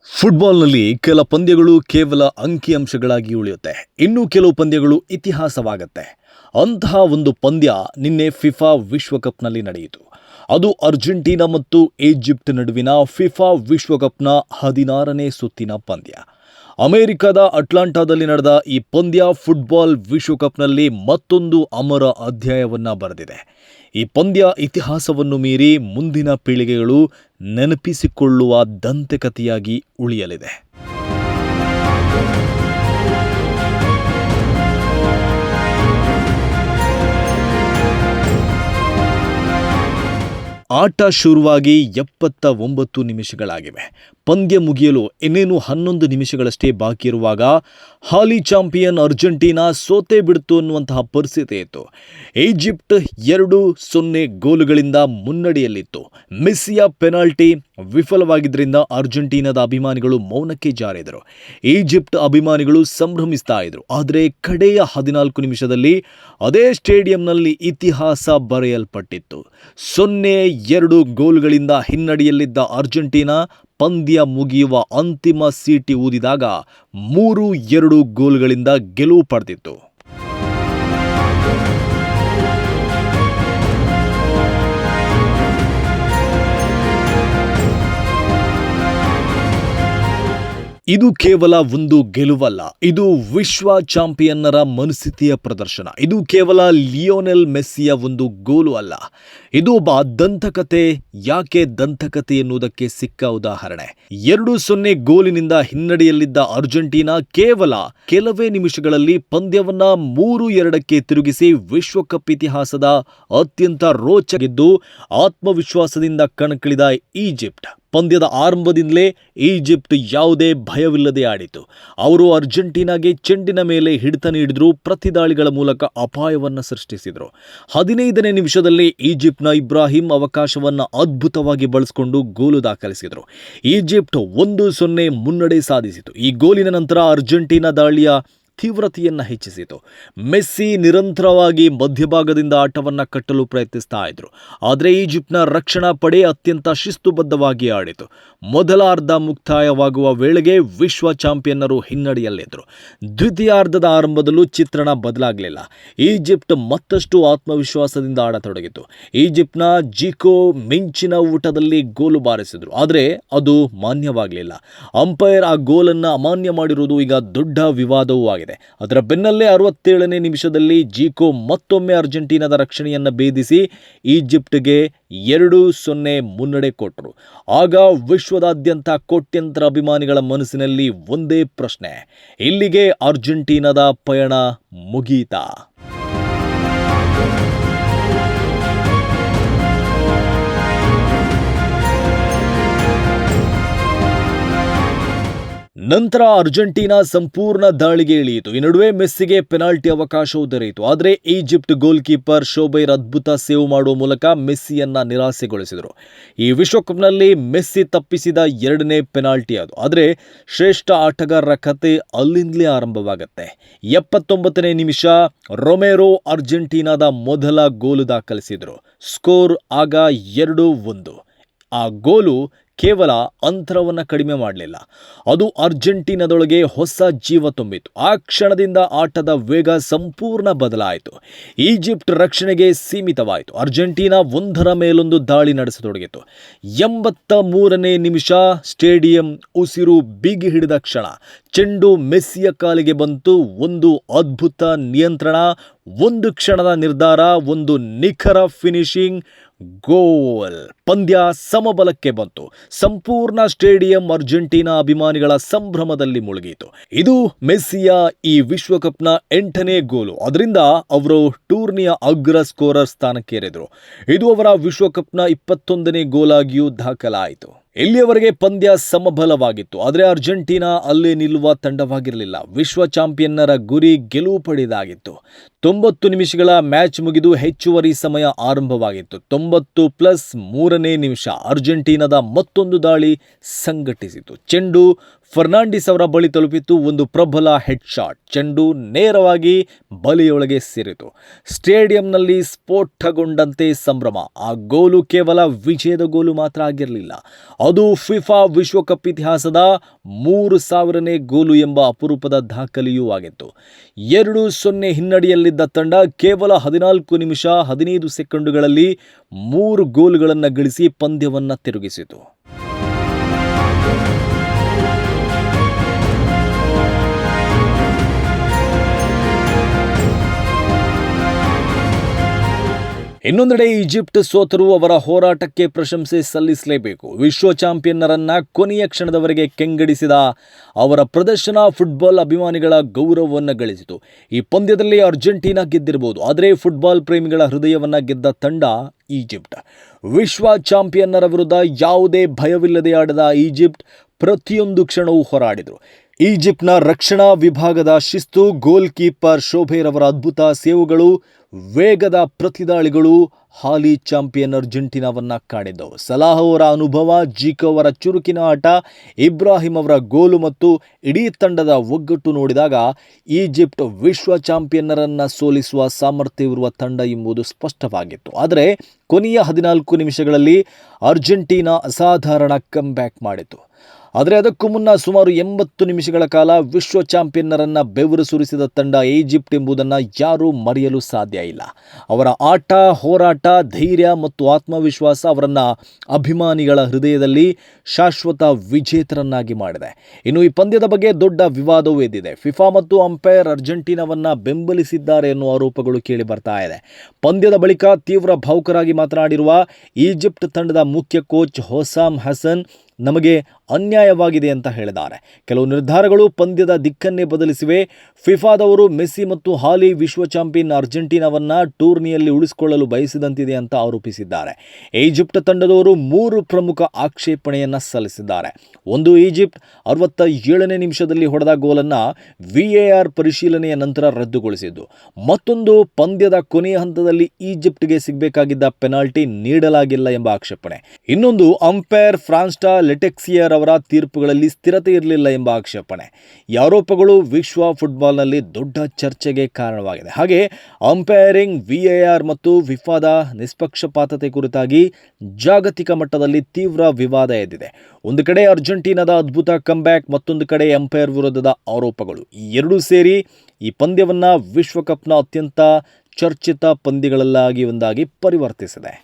ಫುಟ್ಬಾಲ್ನಲ್ಲಿ ಕೆಲ ಪಂದ್ಯಗಳು ಕೇವಲ ಅಂಕಿಅಂಶಗಳಾಗಿ ಉಳಿಯುತ್ತೆ. ಇನ್ನು ಕೆಲವು ಪಂದ್ಯಗಳು ಇತಿಹಾಸವಾಗುತ್ತೆ. ಅಂತಹ ಒಂದು ಪಂದ್ಯ ನಿನ್ನೆ ಫಿಫಾ ವಿಶ್ವಕಪ್ನಲ್ಲಿ ನಡೆಯಿತು. ಅದು ಅರ್ಜೆಂಟೀನಾ ಮತ್ತು ಈಜಿಪ್ಟ್ ನಡುವಿನ ಫಿಫಾ ವಿಶ್ವಕಪ್ನ 16ನೇ ಸುತ್ತಿನ ಪಂದ್ಯ. ಅಮೆರಿಕದ ಅಟ್ಲಾಂಟಾದಲ್ಲಿ ನಡೆದ ಈ ಪಂದ್ಯ ಫುಟ್ಬಾಲ್ ವಿಶ್ವಕಪ್ನಲ್ಲಿ ಮತ್ತೊಂದು ಅಮರ ಅಧ್ಯಾಯವನ್ನು ಬರೆದಿದೆ. ಈ ಪಂದ್ಯ ಇತಿಹಾಸವನ್ನು ಮೀರಿ ಮುಂದಿನ ಪೀಳಿಗೆಗಳು ನೆನಪಿಸಿಕೊಳ್ಳುವ ದಂತಕಥೆಯಾಗಿ ಉಳಿಯಲಿದೆ. ಆಟ ಶುರುವಾಗಿ 79 ನಿಮಿಷಗಳಾಗಿವೆ. ಪಂದ್ಯ ಮುಗಿಯಲು ಇನ್ನೇನು 11 ನಿಮಿಷಗಳಷ್ಟೇ ಬಾಕಿ ಇರುವಾಗ ಹಾಲಿ ಚಾಂಪಿಯನ್ ಅರ್ಜೆಂಟೀನಾ ಸೋತೆ ಬಿಡ್ತು ಅನ್ನುವಂತಹ ಪರಿಸ್ಥಿತಿ ಇತ್ತು. ಈಜಿಪ್ಟ್ 2-0 ಗೋಲುಗಳಿಂದ ಮುನ್ನಡೆಯಲ್ಲಿತ್ತು. ಮೆಸ್ಸಿಯ ಪೆನಾಲ್ಟಿ ವಿಫಲವಾಗಿದ್ದರಿಂದ ಅರ್ಜೆಂಟೀನಾದ ಅಭಿಮಾನಿಗಳು ಮೌನಕ್ಕೆ ಜಾರಿದರು. ಈಜಿಪ್ಟ್ ಅಭಿಮಾನಿಗಳು ಸಂಭ್ರಮಿಸ್ತಾ ಇದ್ರು. ಆದರೆ ಕಡೆಯ 14 ನಿಮಿಷದಲ್ಲಿ ಅದೇ ಸ್ಟೇಡಿಯಂನಲ್ಲಿ ಇತಿಹಾಸ ಬರೆಯಲ್ಪಟ್ಟಿತ್ತು. 0-2 ಗೋಲುಗಳಿಂದ ಹಿನ್ನಡೆಯಲ್ಲಿದ್ದ ಅರ್ಜೆಂಟೀನಾ ಪಂದ್ಯ ಮುಗಿಯುವ ಅಂತಿಮ ಸೀಟಿ ಊದಿದಾಗ 3-2 ಗೋಲುಗಳಿಂದ ಗೆಲುವು ಪಡೆದಿತ್ತು. ಇದು ಕೇವಲ ಒಂದು ಗೆಲುವಲ್ಲ, ಇದು ವಿಶ್ವ ಚಾಂಪಿಯನ್ನರ ಮನಸ್ಥಿತಿಯ ಪ್ರದರ್ಶನ. ಇದು ಕೇವಲ ಲಿಯೋನೆಲ್ ಮೆಸ್ಸಿಯ ಒಂದು ಗೋಲು ಅಲ್ಲ, ಇದು ಒಬ್ಬ ದಂತಕತೆ. ಯಾಕೆ ದಂತಕತೆ ಎನ್ನುವುದಕ್ಕೆ ಸಿಕ್ಕ ಉದಾಹರಣೆ. 2-0 ಗೋಲಿನಿಂದ ಹಿನ್ನಡೆಯಲ್ಲಿದ್ದ ಅರ್ಜೆಂಟೀನಾ ಕೇವಲ ಕೆಲವೇ ನಿಮಿಷಗಳಲ್ಲಿ ಪಂದ್ಯವನ್ನ 3-2ಕ್ಕೆ ತಿರುಗಿಸಿ ವಿಶ್ವಕಪ್ ಇತಿಹಾಸದ ಅತ್ಯಂತ ರೋಚಕಗೆದ್ದು ಆತ್ಮವಿಶ್ವಾಸದಿಂದ ಕಣಕ್ಕಿಳಿದ ಈಜಿಪ್ಟ್. ಪಂದ್ಯದ ಆರಂಭದಿಂದಲೇ ಈಜಿಪ್ಟ್ ಯಾವುದೇ ಭಯವಿಲ್ಲದೆ ಆಡಿತು. ಅವರು ಅರ್ಜೆಂಟೀನಾಗೆ ಚೆಂಡಿನ ಮೇಲೆ ಹಿಡಿತ ನೀಡಿದ್ರು, ಪ್ರತಿದಾಳಿಗಳ ಮೂಲಕ ಅಪಾಯವನ್ನು ಸೃಷ್ಟಿಸಿದರು. 15ನೇ ನಿಮಿಷದಲ್ಲಿ ಈಜಿಪ್ಟ್ನ ಇಬ್ರಾಹಿಂ ಅವಕಾಶವನ್ನು ಅದ್ಭುತವಾಗಿ ಬಳಸಿಕೊಂಡು ಗೋಲು ದಾಖಲಿಸಿದರು. ಈಜಿಪ್ಟ್ 1-0 ಮುನ್ನಡೆ ಸಾಧಿಸಿತು. ಈ ಗೋಲಿನ ನಂತರ ಅರ್ಜೆಂಟೀನಾ ದಾಳಿಯ ತೀವ್ರತೆಯನ್ನು ಹೆಚ್ಚಿಸಿತು. ಮೆಸ್ಸಿ ನಿರಂತರವಾಗಿ ಮಧ್ಯಭಾಗದಿಂದ ಆಟವನ್ನು ಕಟ್ಟಲು ಪ್ರಯತ್ನಿಸ್ತಾ ಇದ್ರು. ಆದರೆ ಈಜಿಪ್ಟ್ನ ರಕ್ಷಣಾ ಪಡೆ ಅತ್ಯಂತ ಶಿಸ್ತುಬದ್ಧವಾಗಿ ಆಡಿತು. ಮೊದಲ ಅರ್ಧ ಮುಕ್ತಾಯವಾಗುವ ವೇಳೆಗೆ ವಿಶ್ವ ಚಾಂಪಿಯನ್ನರು ಹಿನ್ನಡೆಯಲ್ಲಿದ್ದರು. ದ್ವಿತೀಯಾರ್ಧದ ಆರಂಭದಲ್ಲೂ ಚಿತ್ರಣ ಬದಲಾಗಲಿಲ್ಲ. ಈಜಿಪ್ಟ್ ಮತ್ತಷ್ಟು ಆತ್ಮವಿಶ್ವಾಸದಿಂದ ಆಡತೊಡಗಿತು. ಈಜಿಪ್ಟ್ನ ಜಿಕೋ ಮಿಂಚಿನ ಊಟದಲ್ಲಿ ಗೋಲು ಬಾರಿಸಿದ್ರು, ಆದರೆ ಅದು ಮಾನ್ಯವಾಗಲಿಲ್ಲ. ಅಂಪೈರ್ ಆ ಗೋಲನ್ನು ಅಮಾನ್ಯ ಮಾಡಿರುವುದು ಈಗ ದೊಡ್ಡ ವಿವಾದವೂ ಆಗಿದೆ. ಅದರ ಬೆನ್ನಲ್ಲೇ 67ನೇ ನಿಮಿಷದಲ್ಲಿ ಜಿಕೋ ಮತ್ತೊಮ್ಮೆ ಅರ್ಜೆಂಟೀನಾದ ರಕ್ಷಣೆಯನ್ನು ಭೇದಿಸಿ ಈಜಿಪ್ಟ್ಗೆ 2-0 ಮುನ್ನಡೆ ಕೊಟ್ಟರು. ಆಗ ವಿಶ್ವದಾದ್ಯಂತ ಕೋಟ್ಯಂತರ ಅಭಿಮಾನಿಗಳ ಮನಸ್ಸಿನಲ್ಲಿ ಒಂದೇ ಪ್ರಶ್ನೆ: ಇಲ್ಲಿಗೆ ಅರ್ಜೆಂಟೀನಾದ ಪಯಣ ಮುಗೀತಾ? ನಂತರ ಅರ್ಜೆಂಟೀನಾ ಸಂಪೂರ್ಣ ದಾಳಿಗೆ ಇಳಿಯಿತು. ಈ ನಡುವೆ ಮೆಸ್ಸಿಗೆ ಪೆನಾಲ್ಟಿ ಅವಕಾಶವೂ ದೊರೆಯಿತು. ಆದರೆ ಈಜಿಪ್ಟ್ ಗೋಲ್ ಕೀಪರ್ ಶೋಬೈರ್ ಅದ್ಭುತ ಸೇವ್ ಮಾಡುವ ಮೂಲಕ ಮೆಸ್ಸಿಯನ್ನ ನಿರಾಸೆಗೊಳಿಸಿದರು. ಈ ವಿಶ್ವಕಪ್ನಲ್ಲಿ ಮೆಸ್ಸಿ ತಪ್ಪಿಸಿದ 2ನೇ ಪೆನಾಲ್ಟಿ ಅದು. ಆದರೆ ಶ್ರೇಷ್ಠ ಆಟಗಾರರ ಕತೆ ಅಲ್ಲಿಂದಲೇ ಆರಂಭವಾಗುತ್ತೆ. 79ನೇ ನಿಮಿಷ ರೊಮೆರೋ ಅರ್ಜೆಂಟೀನಾದ ಮೊದಲ ಗೋಲು ದಾಖಲಿಸಿದರು. ಸ್ಕೋರ್ ಆಗ 2-1. ಆ ಗೋಲು ಕೇವಲ ಅಂತರವನ್ನು ಕಡಿಮೆ ಮಾಡಲಿಲ್ಲ, ಅದು ಅರ್ಜೆಂಟೀನಾದೊಳಗೆ ಹೊಸ ಜೀವ ತುಂಬಿತು. ಆ ಕ್ಷಣದಿಂದ ಆಟದ ವೇಗ ಸಂಪೂರ್ಣ ಬದಲಾಯಿತು. ಈಜಿಪ್ಟ್ ರಕ್ಷಣೆಗೆ ಸೀಮಿತವಾಯಿತು. ಅರ್ಜೆಂಟೀನಾ ಒಂದರ ಮೇಲೊಂದು ದಾಳಿ ನಡೆಸತೊಡಗಿತು. 83ನೇ ನಿಮಿಷ ಸ್ಟೇಡಿಯಂ ಉಸಿರು ಬಿಗಿ ಹಿಡಿದ ಕ್ಷಣ. ಚೆಂಡು ಮೆಸ್ಸಿಯ ಕಾಲಿಗೆ ಬಂತು. ಒಂದು ಅದ್ಭುತ ನಿಯಂತ್ರಣ, ಒಂದು ಕ್ಷಣದ ನಿರ್ಧಾರ, ಒಂದು ನಿಖರ ಫಿನಿಶಿಂಗ್, ಗೋಲ್. ಪಂದ್ಯ ಸಮಬಲಕ್ಕೆ ಬಂತು. ಸಂಪೂರ್ಣ ಸ್ಟೇಡಿಯಂ ಅರ್ಜೆಂಟೀನಾ ಅಭಿಮಾನಿಗಳ ಸಂಭ್ರಮದಲ್ಲಿ ಮುಳುಗಿತು. ಇದು ಮೆಸ್ಸಿಯ ಈ ವಿಶ್ವಕಪ್ನ 8ನೇ ಗೋಲು. ಅದರಿಂದ ಅವರು ಟೂರ್ನಿಯ ಅಗ್ರ ಸ್ಕೋರರ್ ಸ್ಥಾನಕ್ಕೇರಿದರು. ಇದು ಅವರ ವಿಶ್ವಕಪ್ನ 21ನೇ ಗೋಲಾಗಿಯೂ ದಾಖಲಾಯಿತು. ಇಲ್ಲಿಯವರೆಗೆ ಪಂದ್ಯ ಸಮಬಲವಾಗಿತ್ತು, ಆದರೆ ಅರ್ಜೆಂಟೀನಾ ಅಲ್ಲೇ ನಿಲ್ಲುವ ತಂಡವಾಗಿರಲಿಲ್ಲ. ವಿಶ್ವ ಚಾಂಪಿಯನ್ನರ ಗುರಿ ಗೆಲುವು ಪಡೆಯದಾಗಿತ್ತು. 90 ನಿಮಿಷಗಳ ಮ್ಯಾಚ್ ಮುಗಿದು ಹೆಚ್ಚುವರಿ ಸಮಯ ಆರಂಭವಾಗಿತ್ತು. 90+3ನೇ ನಿಮಿಷ ಅರ್ಜೆಂಟೀನಾದ ಮತ್ತೊಂದು ದಾಳಿ ಸಂಘಟಿಸಿತು. ಚೆಂಡು ಫರ್ನಾಂಡಿಸ್ ಅವರ ಬಳಿ ತಲುಪಿತು. ಒಂದು ಪ್ರಬಲ ಹೆಡ್ ಶಾಟ್. ಚೆಂಡು ನೇರವಾಗಿ ಬಲೆಯೊಳಗೆ ಸೇರಿತು. ಸ್ಟೇಡಿಯಂನಲ್ಲಿ ಸ್ಫೋಟಗೊಂಡಂತೆ ಸಂಭ್ರಮ. ಆ ಗೋಲು ಕೇವಲ ವಿಜಯದ ಗೋಲು ಮಾತ್ರ ಆಗಿರಲಿಲ್ಲ, ಅದು ಫಿಫಾ ವಿಶ್ವಕಪ್ ಇತಿಹಾಸದ 3000ನೇ ಗೋಲು ಎಂಬ ಅಪರೂಪದ ದಾಖಲೆಯೂ ಆಗಿತ್ತು. 2-0 ಹಿನ್ನಡೆಯಲ್ಲಿದ್ದ ತಂಡ ಕೇವಲ 14 ನಿಮಿಷ 15 ಸೆಕೆಂಡುಗಳಲ್ಲಿ 3 ಗೋಲುಗಳನ್ನು ಗಳಿಸಿ ಪಂದ್ಯವನ್ನು ತಿರುಗಿಸಿತು. ಇನ್ನೊಂದೆಡೆ ಈಜಿಪ್ಟ್ ಸೋತರೂ ಅವರ ಹೋರಾಟಕ್ಕೆ ಪ್ರಶಂಸೆ ಸಲ್ಲಿಸಲೇಬೇಕು. ವಿಶ್ವ ಚಾಂಪಿಯನ್ನರನ್ನ ಕೊನೆಯ ಕ್ಷಣದವರೆಗೆ ಕೆಂಗಡಿಸಿದ ಅವರ ಪ್ರದರ್ಶನ ಫುಟ್ಬಾಲ್ ಅಭಿಮಾನಿಗಳ ಗೌರವವನ್ನು ಗಳಿಸಿತು. ಈ ಪಂದ್ಯದಲ್ಲಿ ಅರ್ಜೆಂಟೀನಾ ಗೆದ್ದಿರಬಹುದು, ಆದರೆ ಫುಟ್ಬಾಲ್ ಪ್ರೇಮಿಗಳ ಹೃದಯವನ್ನ ಗೆದ್ದ ತಂಡ ಈಜಿಪ್ಟ್. ವಿಶ್ವ ಚಾಂಪಿಯನ್ನರ ವಿರುದ್ಧ ಯಾವುದೇ ಭಯವಿಲ್ಲದೆ ಆಡಿದ ಈಜಿಪ್ಟ್ ಪ್ರತಿಯೊಂದು ಕ್ಷಣವೂ ಹೋರಾಡಿದರು. ಈಜಿಪ್ಟ್ನ ರಕ್ಷಣಾ ವಿಭಾಗದ ಶಿಸ್ತು, ಗೋಲ್ ಕೀಪರ್ ಶೋಭೆರವರ ಅದ್ಭುತ ಸೇವುಗಳು, ವೇಗದ ಪ್ರತಿದಾಳಿಗಳು ಹಾಲಿ ಚಾಂಪಿಯನ್ ಅರ್ಜೆಂಟೀನಾವನ್ನ ಕಾಡಿದ್ದವು. ಸಲಾಹ್ ಅವರ ಅನುಭವ, ಜಿಕೋ ಅವರ ಚುರುಕಿನ ಆಟ, ಇಬ್ರಾಹಿಂ ಅವರ ಗೋಲು ಮತ್ತು ಇಡೀ ತಂಡದ ಒಗ್ಗಟ್ಟು ನೋಡಿದಾಗ ಈಜಿಪ್ಟ್ ವಿಶ್ವ ಚಾಂಪಿಯನ್ನರನ್ನು ಸೋಲಿಸುವ ಸಾಮರ್ಥ್ಯವಿರುವ ತಂಡ ಎಂಬುದು ಸ್ಪಷ್ಟವಾಗಿತ್ತು. ಆದರೆ ಕೊನೆಯ 14 ನಿಮಿಷಗಳಲ್ಲಿ ಅರ್ಜೆಂಟೀನಾ ಅಸಾಧಾರಣ ಕಮ್ಬ್ಯಾಕ್ ಮಾಡಿತು. ಆದರೆ ಅದಕ್ಕೂ ಮುನ್ನ ಸುಮಾರು 80 ನಿಮಿಷಗಳ ಕಾಲ ವಿಶ್ವ ಚಾಂಪಿಯನ್ನರನ್ನು ಬೆವರು ಸುರಿಸಿದ ತಂಡ ಈಜಿಪ್ಟ್ ಎಂಬುದನ್ನು ಯಾರೂ ಮರೆಯಲು ಸಾಧ್ಯ ಇಲ್ಲ. ಅವರ ಆಟ, ಹೋರಾಟ, ಧೈರ್ಯ ಮತ್ತು ಆತ್ಮವಿಶ್ವಾಸ ಅವರನ್ನು ಅಭಿಮಾನಿಗಳ ಹೃದಯದಲ್ಲಿ ಶಾಶ್ವತ ವಿಜೇತರನ್ನಾಗಿ ಮಾಡಿದೆ. ಇನ್ನು ಈ ಪಂದ್ಯದ ಬಗ್ಗೆ ದೊಡ್ಡ ವಿವಾದವೂ ಎದ್ದಿದೆ. ಫಿಫಾ ಮತ್ತು ಅಂಪೈರ್ ಅರ್ಜೆಂಟೀನಾವನ್ನು ಬೆಂಬಲಿಸಿದ್ದಾರೆ ಎನ್ನುವ ಆರೋಪಗಳು ಕೇಳಿ ಬರ್ತಾ ಇದೆ. ಪಂದ್ಯದ ಬಳಿಕ ತೀವ್ರ ಭಾವುಕರಾಗಿ ಮಾತನಾಡಿರುವ ಈಜಿಪ್ಟ್ ತಂಡದ ಮುಖ್ಯ ಕೋಚ್ ಹೊಸಾಮ್ ಹಸನ್, ನಮಗೆ ಅನ್ಯಾಯವಾಗಿದೆ ಅಂತ ಹೇಳಿದ್ದಾರೆ. ಕೆಲವು ನಿರ್ಧಾರಗಳು ಪಂದ್ಯದ ದಿಕ್ಕನ್ನೇ ಬದಲಿಸಿವೆ. ಫಿಫಾದವರು ಮೆಸ್ಸಿ ಮತ್ತು ಹಾಲಿ ವಿಶ್ವ ಚಾಂಪಿಯನ್ ಅರ್ಜೆಂಟೀನಾವನ್ನ ಟೂರ್ನಿಯಲ್ಲಿ ಉಳಿಸಿಕೊಳ್ಳಲು ಬಯಸಿದಂತಿದೆ ಅಂತ ಆರೋಪಿಸಿದ್ದಾರೆ. ಈಜಿಪ್ಟ್ ತಂಡದವರು 3 ಪ್ರಮುಖ ಆಕ್ಷೇಪಣೆಯನ್ನು ಸಲ್ಲಿಸಿದ್ದಾರೆ. ಒಂದು, ಈಜಿಪ್ಟ್ 67ನೇ ನಿಮಿಷದಲ್ಲಿ ಹೊಡೆದ ಗೋಲನ್ನು VAR ಪರಿಶೀಲನೆಯ ನಂತರ ರದ್ದುಗೊಳಿಸಿದ್ದು. ಮತ್ತೊಂದು, ಪಂದ್ಯದ ಕೊನೆಯ ಹಂತದಲ್ಲಿ ಈಜಿಪ್ಟ್ಗೆ ಸಿಗಬೇಕಾಗಿದ್ದ ಪೆನಾಲ್ಟಿ ನೀಡಲಾಗಿಲ್ಲ ಎಂಬ ಆಕ್ಷೇಪಣೆ. ಇನ್ನೊಂದು, ಅಂಪೈರ್ ಫ್ರಾನ್ಸ್ಟಾ ಲೆಟೆಕ್ಸಿಯರ್ ಅವರ ತೀರ್ಪುಗಳಲ್ಲಿ ಸ್ಥಿರತೆ ಇರಲಿಲ್ಲ ಎಂಬ ಆಕ್ಷೇಪಣೆ. ಈ ಆರೋಪಗಳು ವಿಶ್ವ ಫುಟ್ಬಾಲ್ನಲ್ಲಿ ದೊಡ್ಡ ಚರ್ಚೆಗೆ ಕಾರಣವಾಗಿದೆ. ಹಾಗೆ ಅಂಪೈರಿಂಗ್, VAR ಮತ್ತು ಫಿಫಾದ ನಿಷ್ಪಕ್ಷಪಾತತೆ ಕುರಿತಾಗಿ ಜಾಗತಿಕ ಮಟ್ಟದಲ್ಲಿ ತೀವ್ರ ವಿವಾದ ಎದ್ದಿದೆ. ಒಂದು ಕಡೆ ಅರ್ಜೆಂಟೀನಾದ ಅದ್ಭುತ ಕಮ್ಬ್ಯಾಕ್, ಮತ್ತೊಂದು ಕಡೆ ಅಂಪೈರ್ ವಿರುದ್ಧದ ಆರೋಪಗಳು. ಈ ಎರಡೂ ಸೇರಿ ಈ ಪಂದ್ಯವನ್ನು ವಿಶ್ವಕಪ್ನ ಅತ್ಯಂತ ಚರ್ಚಿತ ಪಂದ್ಯಗಳಲ್ಲಾಗಿ ಒಂದಾಗಿ ಪರಿವರ್ತಿಸಿದೆ.